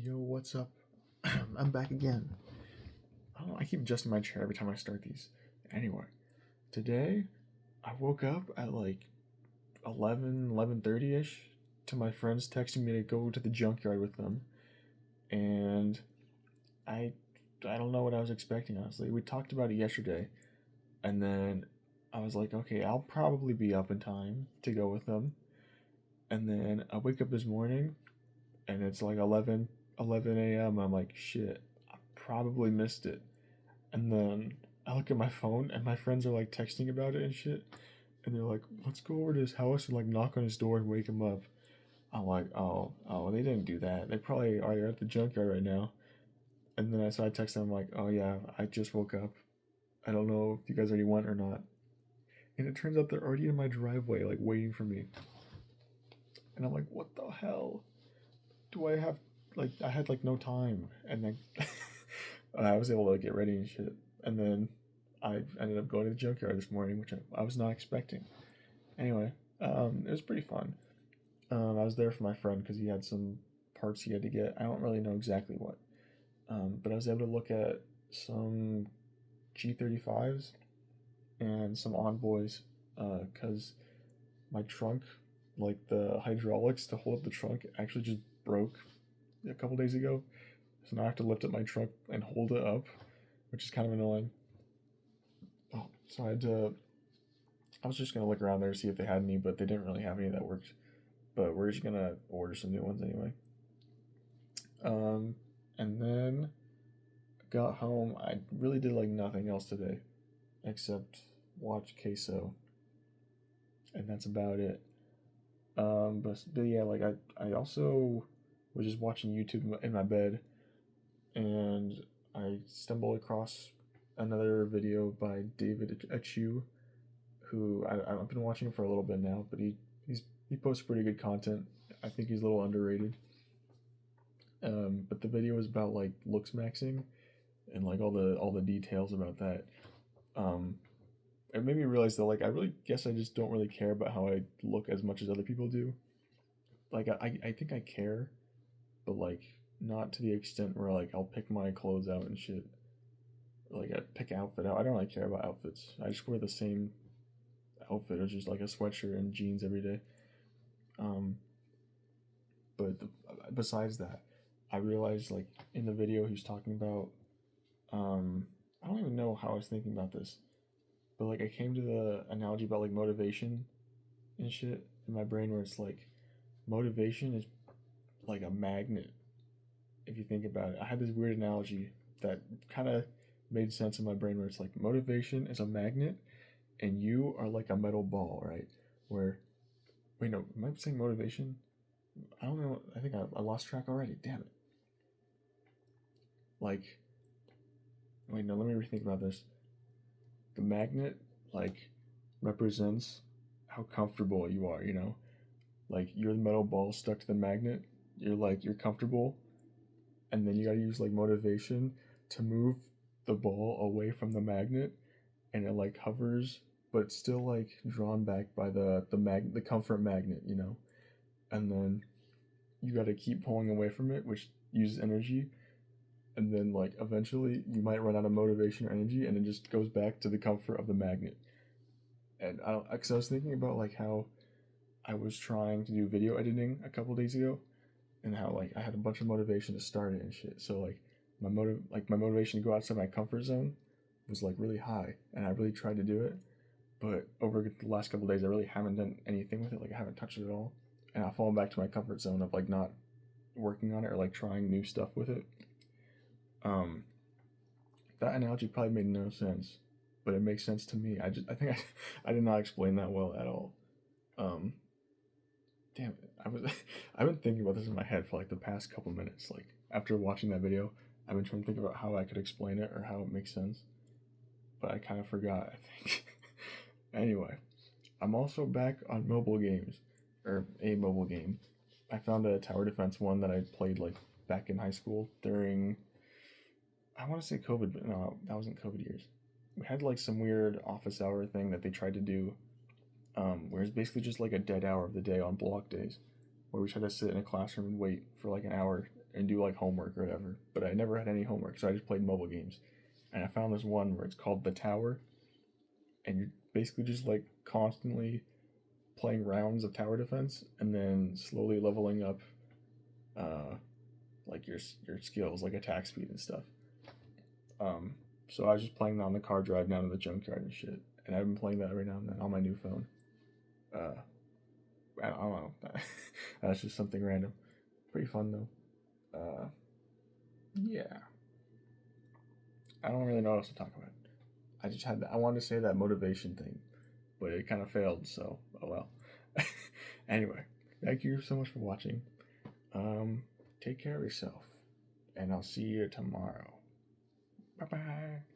Yo, what's up? I'm back again. I don't know, I keep adjusting my chair every time I start these. Anyway, today I woke up at like 11:30ish to my friends texting me to go to the junkyard with them. And I I don't know what I was expecting, honestly. We talked about it yesterday, and then I was like, okay, I'll probably be up in time to go with them. And then I wake up this morning and it's like 11 a.m. I'm like, shit, I probably missed it. And then I look at my phone and my friends are like texting about it and shit. And they're like, let's go over to his house and like knock on his door and wake him up. I'm like, oh, they didn't do that. They probably are at the junkyard right now. And then I text them like, oh yeah, I just woke up. I don't know if you guys already went or not. And it turns out they're already in my driveway, like waiting for me. And I'm like, what the hell? Do I have like I had like no time, and then I was able to get ready and shit, and then I ended up going to the junkyard this morning, which I was not expecting. Anyway, it was pretty fun. I was there for my friend because he had some parts he had to get. I don't really know exactly what, but I was able to look at some G35s and some Envoys because my trunk, like the hydraulics to hold up the trunk, actually just broke a couple days ago. So now I have to lift up my trunk and hold it up, which is kind of annoying. Oh, so I was just gonna look around there to see if they had any, but they didn't really have any that worked. But we're just gonna order some new ones anyway. Um, and then got home. I really did like nothing else today, except watch Queso, and that's about it. But yeah, like I also was just watching YouTube in my bed, and I stumbled across another video by David Achu, who I've been watching him for a little bit now, but he posts pretty good content. I think he's a little underrated. But the video was about like looks maxing and like all the details about that. It made me realize that like I really guess I just don't really care about how I look as much as other people do. Like I think I care, but like not to the extent where like I'll pick my clothes out and shit. Like I pick outfit out. I don't really care about outfits. I just wear the same outfit, or just like a sweatshirt and jeans every day. Um, but besides that, I realized like in the video he was talking about. I don't even know how I was thinking about this, but like I came to the analogy about like motivation and shit in my brain, where it's like motivation is like a magnet. If you think about it, I had this weird analogy that kind of made sense in my brain, where it's like motivation is a magnet and you are like a metal ball, right? Where, wait, no, am I saying motivation? I don't know. I think I lost track already. Damn it. Like, wait, no, let me rethink about this. The magnet, like, represents how comfortable you are, you know? Like, you're the metal ball stuck to the magnet. You're comfortable. And then you gotta use, like, motivation to move the ball away from the magnet. And it, like, hovers, but it's still, like, drawn back by the comfort magnet, you know? And then you got to keep pulling away from it, which uses energy. And then, like, eventually you might run out of motivation or energy, and it just goes back to the comfort of the magnet. And I don't, because I was thinking about like how I was trying to do video editing a couple days ago, and how like I had a bunch of motivation to start it and shit. So like my motivation to go outside my comfort zone was like really high, and I really tried to do it. But over the last couple days, I really haven't done anything with it. Like I haven't touched it at all, and I've fallen back to my comfort zone of like not working on it or like trying new stuff with it. Um, that analogy probably made no sense, but it makes sense to me. I think I did not explain that well at all. Um, damn it, I've been thinking about this in my head for like the past couple minutes. Like after watching that video, I've been trying to think about how I could explain it or how it makes sense, but I kind of forgot, I think. Anyway, I'm also back on mobile games, or a mobile game. I found a tower defense one that I played like back in high school during, I want to say COVID, but no, that wasn't COVID years. We had like some weird office hour thing that they tried to do, where it's basically just like a dead hour of the day on block days, where we tried to sit in a classroom and wait for like an hour and do like homework or whatever. But I never had any homework, so I just played mobile games. And I found this one where it's called The Tower, and you're basically just like constantly playing rounds of tower defense and then slowly leveling up uh, like your skills, like attack speed and stuff. Um, so I was just playing that on the car drive down to the junkyard and shit, and I've been playing that every now and then on my new phone. Uh, I don't know. That's just something random. Pretty fun though. Yeah. I don't really know what else to talk about. I just had I wanted to say that motivation thing, but it kind of failed. So oh well. Anyway, thank you so much for watching. Take care of yourself, and I'll see you tomorrow. Bye bye.